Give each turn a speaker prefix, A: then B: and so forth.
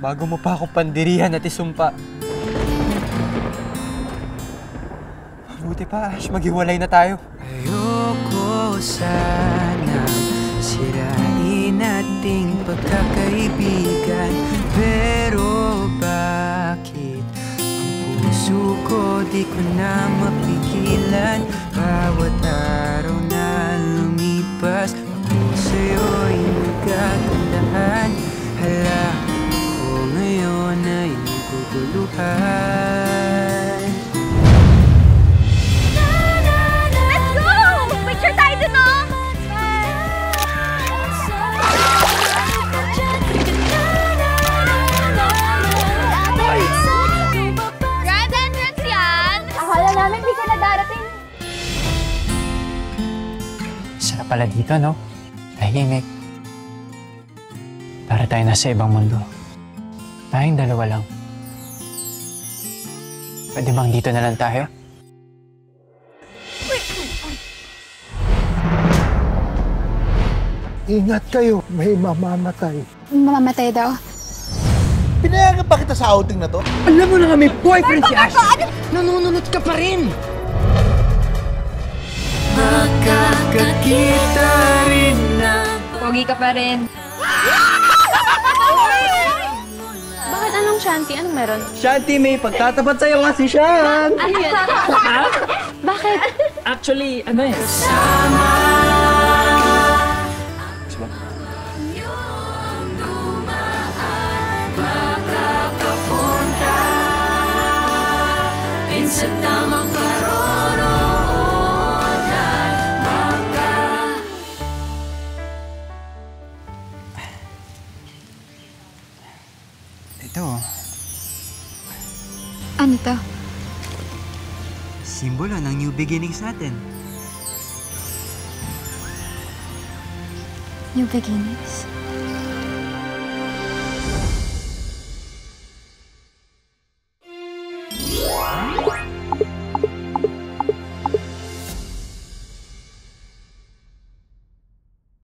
A: bago mo pa ako pandirihan at isumpa. Mabuti pa, Ash, maghiwalay na tayo.
B: Ayoko sana sirain ating pagkakaibigan, pero bakit ang puso ko di ko na mapigilan? Bawat araw na lumipas, ako sa'yo'y nagkagandahan. Hala, ako ngayon ay naguguluhan.
C: Let's go! Picture tayo dun, no? Grand entrance yan! Akala namin di ka na darating.
B: Sarap pala dito, no? Tahimik. Para tayo nasa ibang mundo. Tayong dalawa lang. Pwede bang dito na lang tayo?
D: Ingat kayo, may mamamatay.
C: Mamamatay daw.
E: Pinayagan pa kita sa outing na to?
B: Alam mo na nga may boyfriend si Ash! Nanununod ka pa rin! Magkakakita rin na...
C: Pogi ka pa rin. Bakit anong Shanti? Anong meron?
A: Shanti, may pagtatapat sa'yo nga si Shan!
C: Bakit?
F: Actually, ano eh?
B: Ito,
C: Ano to?
B: simbolo ng new beginnings natin.
C: New beginnings?